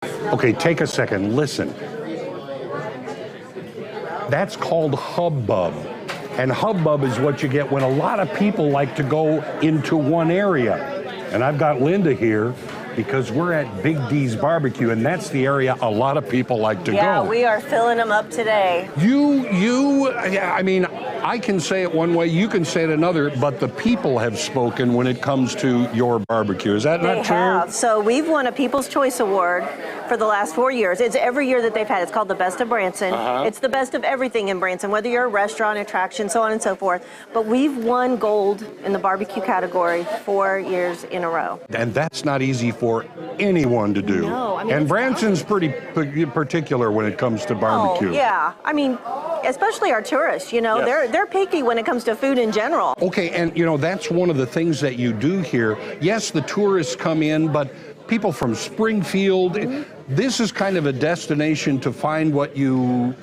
Okay, take a second, listen. That's called hubbub. And hubbub is what you get when a lot of people like to go into one area. And I've got Linda here because we're at Big D's Barbecue, and that's the area a lot of people like to go. Yeah, we are filling them up today. Yeah, I mean, I can say it one way, you can say it another, but the people have spoken when it comes to your barbecue. Is that not true? They have. So we've won a People's Choice Award for the last 4 years. It's every year that they've had. It's called the Best of Branson. It's the best of everything in Branson, whether you're a restaurant, attraction, so on and so forth. But we've won gold in the barbecue category 4 years in a row. And that's not easy for anyone to do. No, I mean, and Branson's pretty particular when it comes to barbecue. Oh, yeah. I mean, especially our tourists, you know, Yes. they're picky when it comes to food in general. Okay, and you know, that's one of the things that you do here. Yes, the tourists come in, but people from Springfield, this is kind of a destination to find what you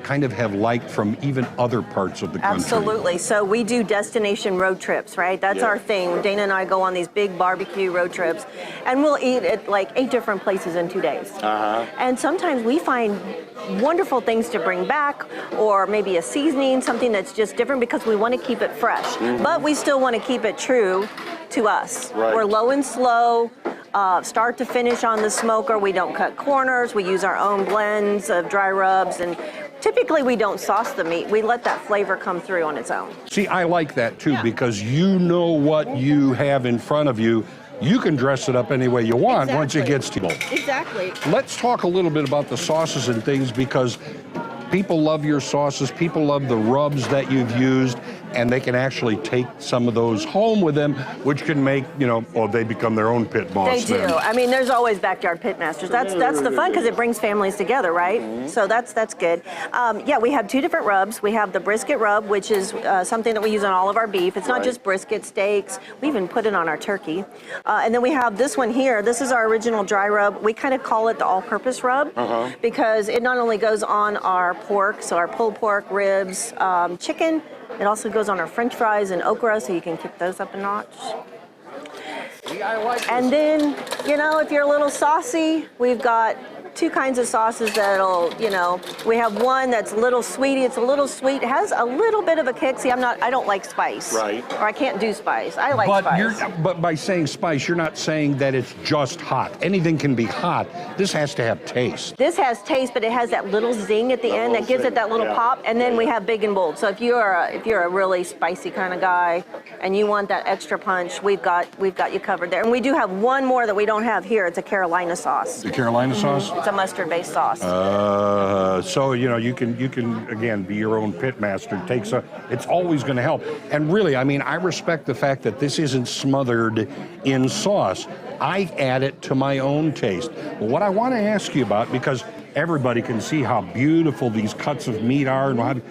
kind of have liked from even other parts of the country. Absolutely. So we do destination road trips, right? That's our thing. Dana and I go on these big barbecue road trips, and we'll eat at like 8 different places in 2 days. And sometimes we find wonderful things to bring back, or maybe a seasoning, something that's just different because we want to keep it fresh. But we still want to keep it true to us. Right. We're low and slow. Start to finish on the smoker. We don't cut corners. We use our own blends of dry rubs, and typically we don't sauce the meat. We let that flavor come through on its own. See, I like that too, because you know what you have in front of you. You can dress it up any way you want once it gets to you. Exactly. Let's talk a little bit about the sauces and things, because people love your sauces, people love the rubs that you've used, and they can actually take some of those home with them, which can make, you know, well, they become their own pit boss. They do. Then. I mean, there's always backyard pit masters. That's the fun, because it brings families together, right? So that's good. Yeah, we have 2 different rubs. We have the brisket rub, which is something that we use on all of our beef. It's not just brisket, steaks. We even put it on our turkey. And then we have this one here. This is our original dry rub. We kind of call it the all-purpose rub because it not only goes on our pork, so our pulled pork, ribs, chicken. It also goes on our French fries and okra, so you can kick those up a notch. And then, you know, if you're a little saucy, we've got 2 kinds of sauces that'll, you know, we have one that's a little sweety. It's a little sweet. It has a little bit of a kick. See, I don't like spice. Right. Or I can't do spice. I like spice. But by saying spice, you're not saying that it's just hot. Anything can be hot. This has to have taste. This has taste, but it has that little zing at the end that gives it that little pop. And then we have big and bold. So if you're a really spicy kind of guy and you want that extra punch, we've got you covered there. And we do have one more that we don't have here. It's a Carolina sauce. The Carolina sauce? It's a mustard-based sauce. So you know, you can again be your own pit master. It's always going to help. And really, I mean, I respect the fact that this isn't smothered in sauce. I add it to my own taste. But what I want to ask you about, because everybody can see how beautiful these cuts of meat are, and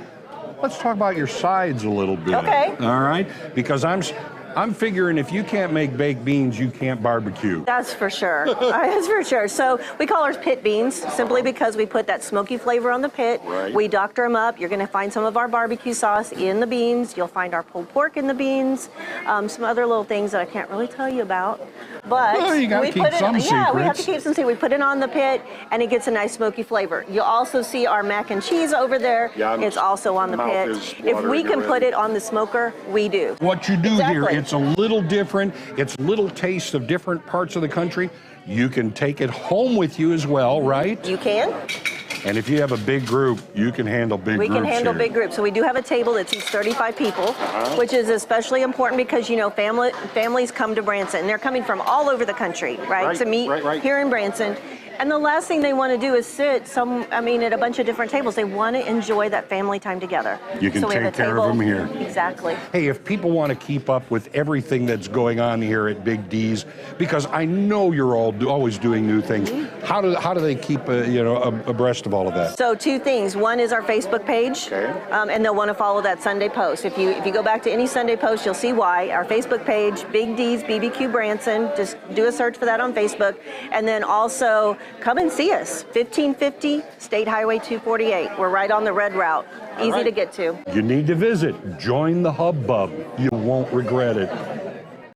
let's talk about your sides a little bit. Okay. All right, because I'm figuring if you can't make baked beans, you can't barbecue. That's for sure. That's for sure. So we call ours pit beans simply because we put that smoky flavor on the pit. Right. We doctor them up. You're going to find some of our barbecue sauce in the beans. You'll find our pulled pork in the beans. Some other little things that I can't really tell you about. But well, you gotta keep some secrets. Yeah, we have to keep some secrets. We put it on the pit, and it gets a nice smoky flavor. You'll also see our mac and cheese over there. Yeah, it's also on the pit. If we can put it on the smoker, we do. What you do here, it's a little different. It's little tastes of different parts of the country. You can take it home with you as well, right? You can. And if you have a big group, you can handle big groups. We can handle here. big groups. So we do have a table that seats 35 people, which is especially important because, you know, families come to Branson. And they're coming from all over the country, right? To meet here in Branson. And the last thing they want to do is sit at a bunch of different tables. They want to enjoy that family time together. You can take care of them here. Exactly. Hey, if people want to keep up with everything that's going on here at Big D's, because I know you're always doing new things, how do they keep abreast of all of that? So 2 things. One is our Facebook page, and they'll want to follow that Sunday post. If you go back to any Sunday post, you'll see why. Our Facebook page, Big D's BBQ Branson. Just do a search for that on Facebook, and then also come and see us. 1550 State Highway 248. We're right on the red route. Easy to get to. You need to visit. Join the hubbub. You won't regret it.